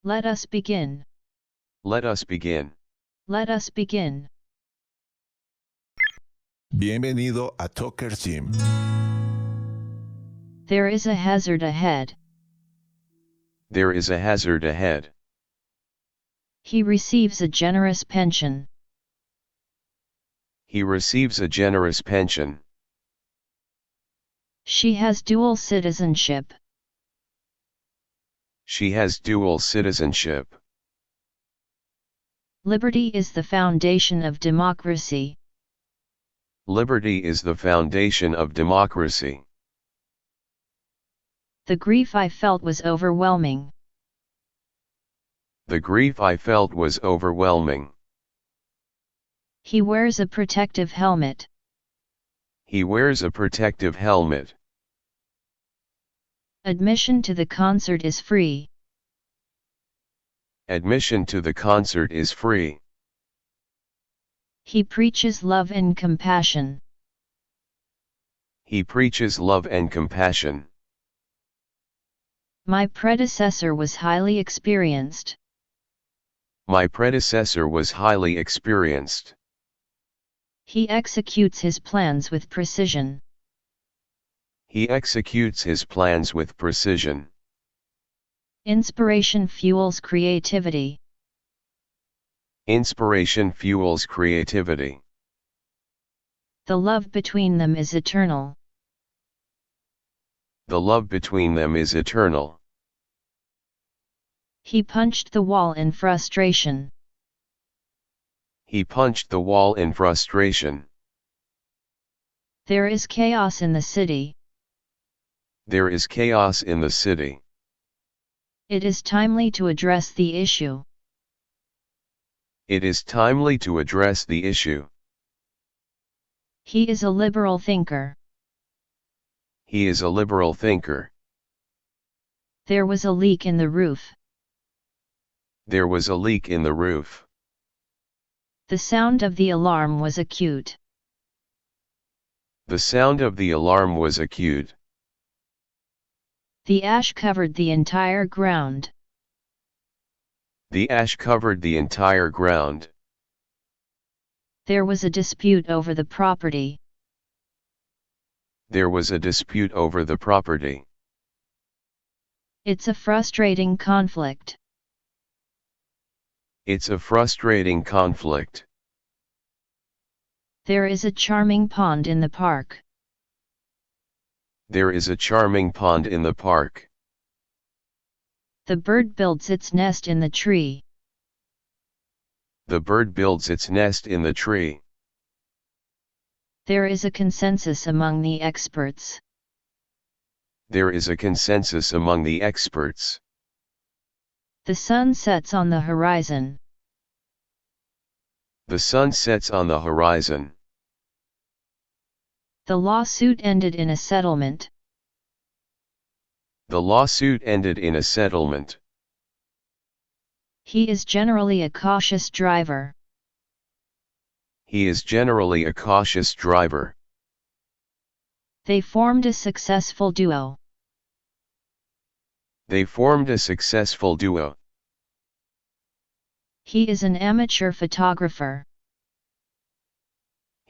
Let us begin. Let us begin. Let us begin. Bienvenido a Talker Gym. There is a hazard ahead. There is a hazard ahead. He receives a generous pension. He receives a generous pension. She has dual citizenship. She has dual citizenship. Liberty is the foundation of democracy. Liberty is the foundation of democracy. The grief I felt was overwhelming. The grief I felt was overwhelming. He wears a protective helmet. He wears a protective helmet. Admission to the concert is free. Admission to the concert is free. He preaches love and compassion. He preaches love and compassion. My predecessor was highly experienced. My predecessor was highly experienced. He executes his plans with precision. He executes his plans with precision. Inspiration fuels creativity. Inspiration fuels creativity. The love between them is eternal. The love between them is eternal. He punched the wall in frustration. He punched the wall in frustration. There is chaos in the city. There is chaos in the city. It is timely to address the issue. It is timely to address the issue. He is a liberal thinker. He is a liberal thinker. There was a leak in the roof. There was a leak in the roof. The sound of the alarm was acute. The sound of the alarm was acute. The ash covered the entire ground. The ash covered the entire ground. There was a dispute over the property. There was a dispute over the property. It's a frustrating conflict. It's a frustrating conflict. There is a charming pond in the park. There is a charming pond in the park. The bird builds its nest in the tree. The bird builds its nest in the tree. There is a consensus among the experts. There is a consensus among the experts. The sun sets on the horizon. The sun sets on the horizon. The lawsuit ended in a settlement. The lawsuit ended in a settlement. He is generally a cautious driver. He is generally a cautious driver. They formed a successful duo. They formed a successful duo. He is an amateur photographer.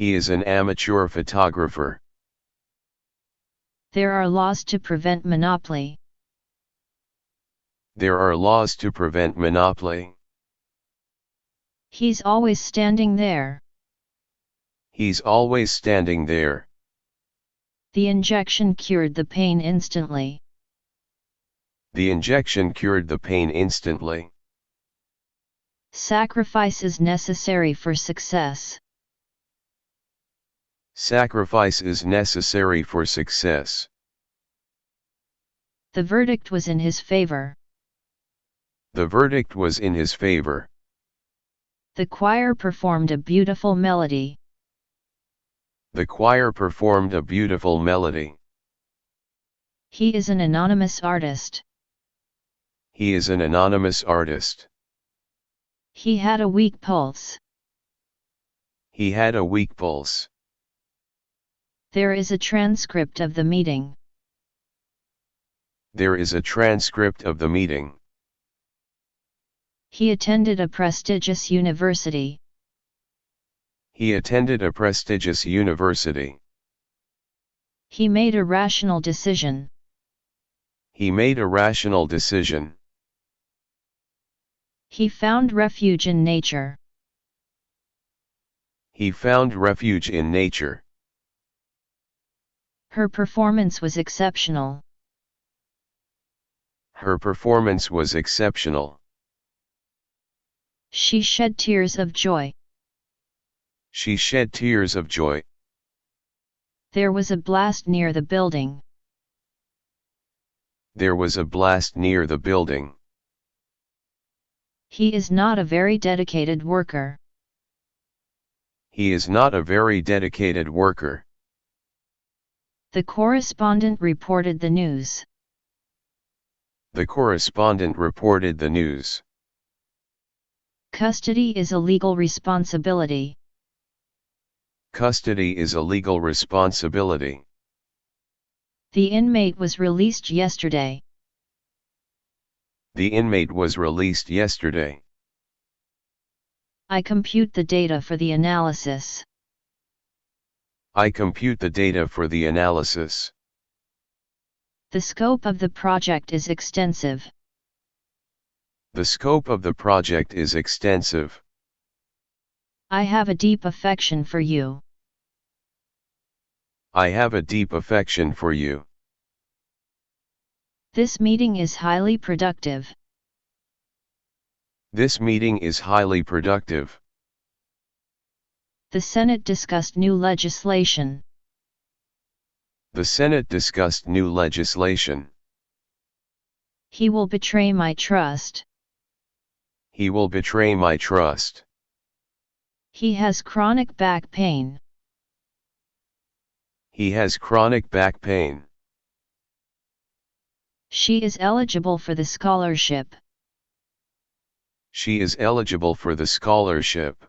He is an amateur photographer. There are laws to prevent monopoly. There are laws to prevent monopoly. He's always standing there. He's always standing there. The injection cured the pain instantly. The injection cured the pain instantly. Sacrifice is necessary for success. Sacrifice is necessary for success. The verdict was in his favor. The verdict was in his favor. The choir performed a beautiful melody. The choir performed a beautiful melody. He is an anonymous artist. He is an anonymous artist. He had a weak pulse. He had a weak pulse. There is a transcript of the meeting. There is a transcript of the meeting. He attended a prestigious university. He attended a prestigious university. He made a rational decision. He made a rational decision. He found refuge in nature. He found refuge in nature. Her performance was exceptional. Her performance was exceptional. She shed tears of joy. She shed tears of joy. There was a blast near the building. There was a blast near the building. He is not a very dedicated worker. He is not a very dedicated worker. The correspondent reported the news. The correspondent reported the news. Custody is a legal responsibility. Custody is a legal responsibility. The inmate was released yesterday. The inmate was released yesterday. I compute the data for the analysis. I compute the data for the analysis. The scope of the project is extensive. The scope of the project is extensive. I have a deep affection for you. I have a deep affection for you. This meeting is highly productive. This meeting is highly productive. The Senate discussed new legislation. The Senate discussed new legislation. He will betray my trust. He will betray my trust. He has chronic back pain. He has chronic back pain. She is eligible for the scholarship. She is eligible for the scholarship.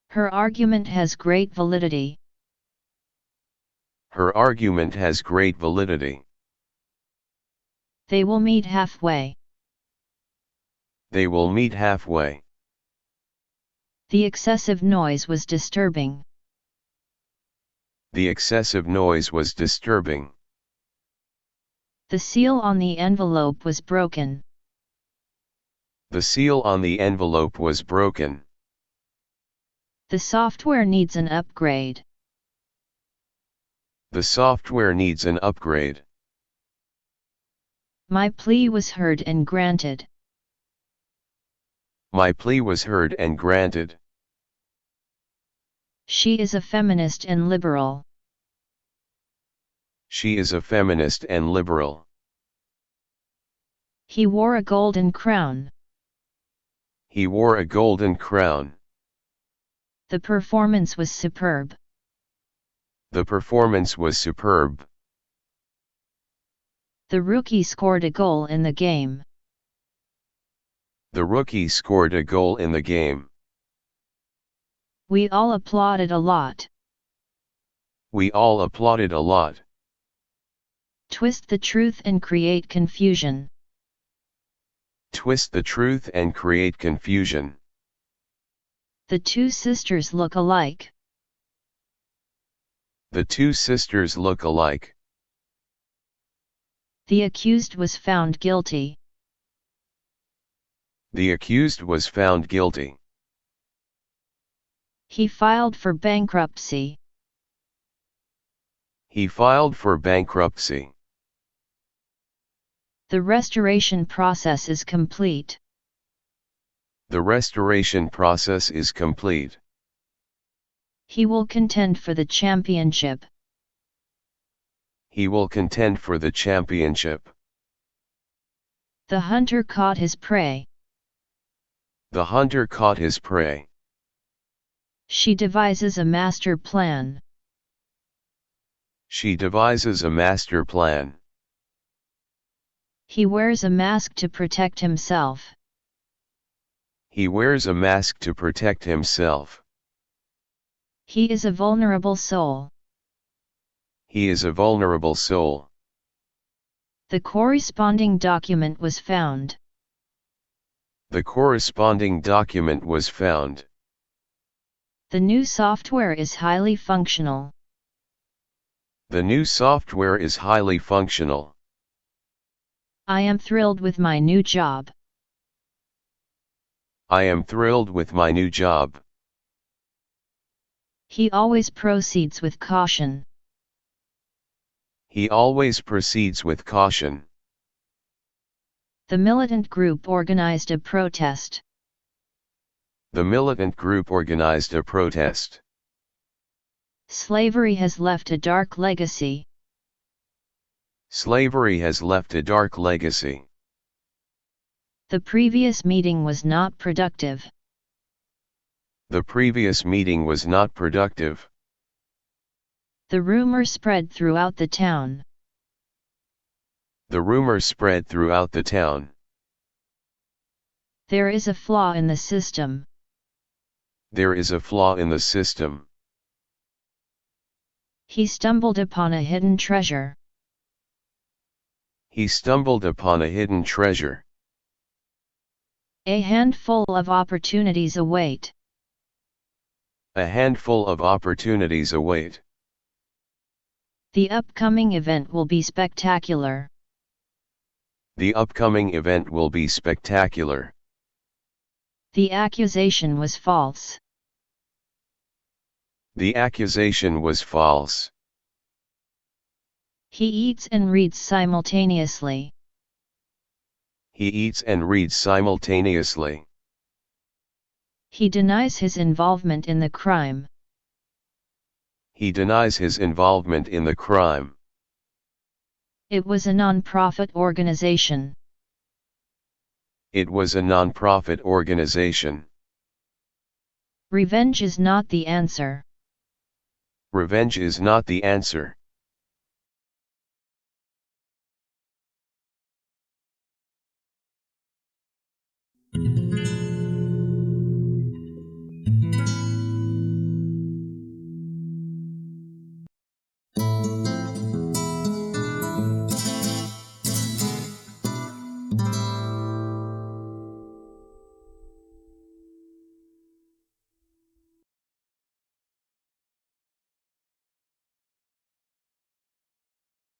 Her argument has great validity. Her argument has great validity. They will meet halfway. They will meet halfway. The excessive noise was disturbing. The excessive noise was disturbing. The seal on the envelope was broken. The seal on the envelope was broken. The software needs an upgrade. The software needs an upgrade. My plea was heard and granted. My plea was heard and granted. She is a feminist and liberal. She is a feminist and liberal. He wore a golden crown. He wore a golden crown. The performance was superb. The performance was superb. The rookie scored a goal in the game. The rookie scored a goal in the game. We all applauded a lot. We all applauded a lot. Twist the truth and create confusion. Twist the truth and create confusion. The two sisters look alike. The two sisters look alike. The accused was found guilty. The accused was found guilty. He filed for bankruptcy. He filed for bankruptcy. The restoration process is complete. The restoration process is complete. He will contend for the championship. He will contend for the championship. The hunter caught his prey. The hunter caught his prey. She devises a master plan. She devises a master plan. He wears a mask to protect himself. He wears a mask to protect himself. He is a vulnerable soul. He is a vulnerable soul. The corresponding document was found. The corresponding document was found. The new software is highly functional. The new software is highly functional. I am thrilled with my new job. I am thrilled with my new job. He always proceeds with caution. He always proceeds with caution. The militant group organized a protest. The militant group organized a protest. Slavery has left a dark legacy. Slavery has left a dark legacy. The previous meeting was not productive. The previous meeting was not productive. The rumor spread throughout the town. The rumor spread throughout the town. There is a flaw in the system. There is a flaw in the system. He stumbled upon a hidden treasure. He stumbled upon a hidden treasure. A handful of opportunities await. A handful of opportunities await. The upcoming event will be spectacular. The upcoming event will be spectacular. The accusation was false. The accusation was false. He eats and reads simultaneously. He eats and reads simultaneously. He denies his involvement in the crime. He denies his involvement in the crime. It was a non-profit organization. It was a non-profit organization. Revenge is not the answer. Revenge is not the answer.